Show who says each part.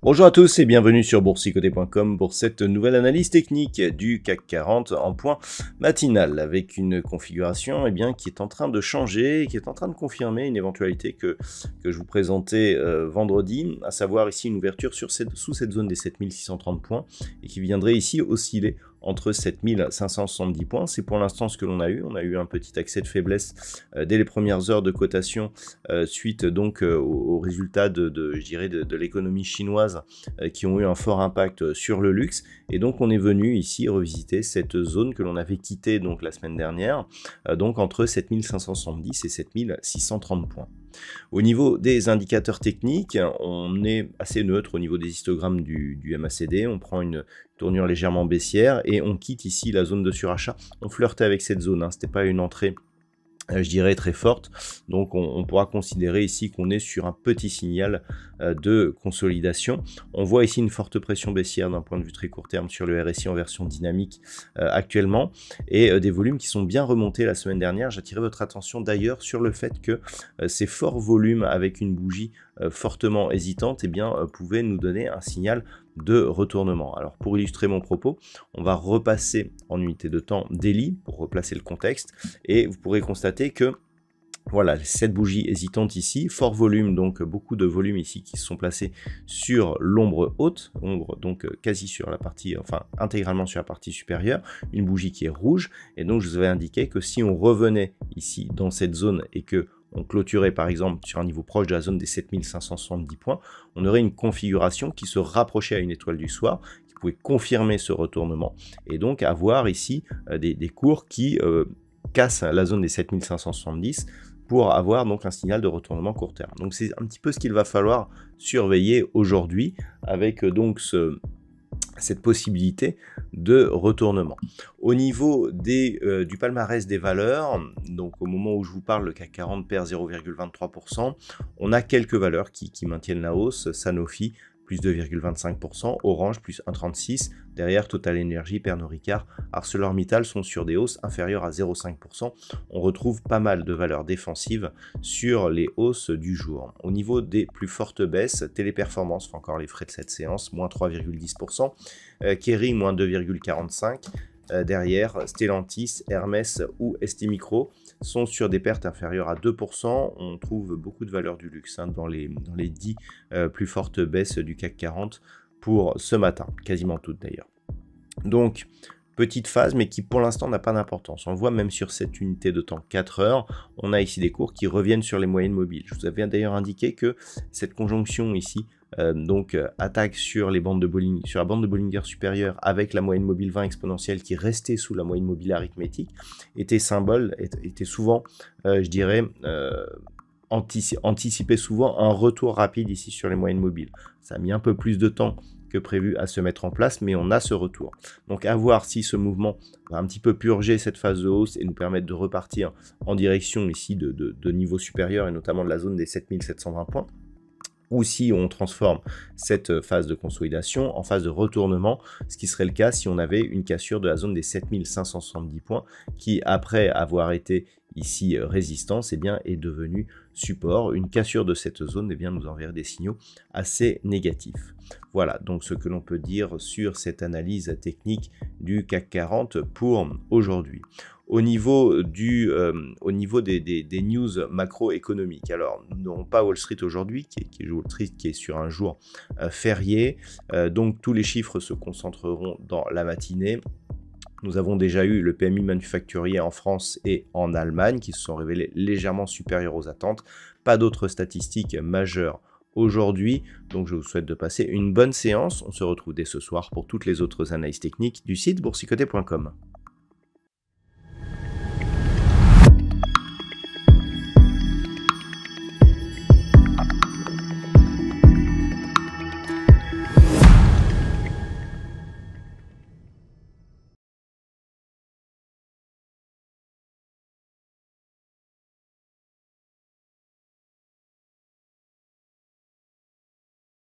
Speaker 1: Bonjour à tous et bienvenue sur boursicoté.com pour cette nouvelle analyse technique du CAC 40 en point matinal avec une configuration qui est en train de changer, qui est en train de confirmer une éventualité que je vous présentais vendredi, à savoir ici une ouverture sous cette zone des 7630 points et qui viendrait ici osciller entre 7570 points. C'est pour l'instant ce que l'on a eu. On a eu un petit accès de faiblesse dès les premières heures de cotation suite donc aux résultats de l'économie chinoise qui ont eu un fort impact sur le luxe. Et donc on est venu ici revisiter cette zone que l'on avait quittée donc la semaine dernière, donc entre 7570 et 7630 points. Au niveau des indicateurs techniques, on est assez neutre au niveau des histogrammes du MACD, on prend une tournure légèrement baissière et on quitte ici la zone de surachat. On flirtait avec cette zone, hein, c'était pas une entrée je dirais très forte, donc on pourra considérer ici qu'on est sur un petit signal de consolidation. On voit ici une forte pression baissière d'un point de vue très court terme sur le RSI en version dynamique actuellement, et des volumes qui sont bien remontés la semaine dernière. J'attirais votre attention d'ailleurs sur le fait que ces forts volumes avec une bougie fortement hésitante pouvaient nous donner un signal de retournement. Alors pour illustrer mon propos, on va repasser en unité de temps daily pour replacer le contexte et vous pourrez constater que voilà, cette bougie hésitante ici, fort volume, donc beaucoup de volume ici qui se sont placés sur l'ombre haute, ombre donc quasi sur la partie, enfin intégralement sur la partie supérieure, une bougie qui est rouge, et donc je vous avais indiqué que si on revenait ici dans cette zone et que on clôturait par exemple sur un niveau proche de la zone des 7570 points, on aurait une configuration qui se rapprochait à une étoile du soir, qui pouvait confirmer ce retournement, et donc avoir ici des cours qui cassent la zone des 7570 pour avoir donc un signal de retournement court terme. Donc c'est un petit peu ce qu'il va falloir surveiller aujourd'hui avec donc cette possibilité de retournement. Au niveau du palmarès des valeurs, donc au moment où je vous parle, le CAC 40 perd 0,23%, on a quelques valeurs qui maintiennent la hausse. Sanofi plus 2,25%, Orange plus 1,36%, derrière Total Energy, Pernod Ricard, ArcelorMittal sont sur des hausses inférieures à 0,5%. On retrouve pas mal de valeurs défensives sur les hausses du jour. Au niveau des plus fortes baisses, Téléperformance fait encore les frais de cette séance, moins 3,10%, Kering, moins 2,45%, derrière Stellantis, Hermès ou STMicro sont sur des pertes inférieures à 2%. On trouve beaucoup de valeurs du luxe dans les 10 plus fortes baisses du CAC 40 pour ce matin, quasiment toutes d'ailleurs. Donc, petite phase, mais qui pour l'instant n'a pas d'importance. On le voit même sur cette unité de temps 4 heures, on a ici des cours qui reviennent sur les moyennes mobiles. Je vous avais d'ailleurs indiqué que cette conjonction ici, attaque sur les bandes de Bollinger, sur la bande de Bollinger supérieure avec la moyenne mobile 20 exponentielle qui restait sous la moyenne mobile arithmétique, était souvent, je dirais, anticipait souvent un retour rapide ici sur les moyennes mobiles. Ça a mis un peu plus de temps que prévu à se mettre en place, mais on a ce retour. Donc à voir si ce mouvement va un petit peu purger cette phase de hausse et nous permettre de repartir en direction ici de niveaux supérieurs et notamment de la zone des 7720 points, ou si on transforme cette phase de consolidation en phase de retournement, ce qui serait le cas si on avait une cassure de la zone des 7570 points qui, après avoir été ici résistance, est devenue support. Une cassure de cette zone nous enverrait des signaux assez négatifs. Voilà donc ce que l'on peut dire sur cette analyse technique du CAC 40 pour aujourd'hui. Au niveau des news macroéconomiques, alors nous n'aurons pas Wall Street aujourd'hui, qui est sur un jour férié, donc tous les chiffres se concentreront dans la matinée. Nous avons déjà eu le PMI manufacturier en France et en Allemagne qui se sont révélés légèrement supérieurs aux attentes. Pas d'autres statistiques majeures aujourd'hui, donc je vous souhaite de passer une bonne séance. On se retrouve dès ce soir pour toutes les autres analyses techniques du site boursicoté.com.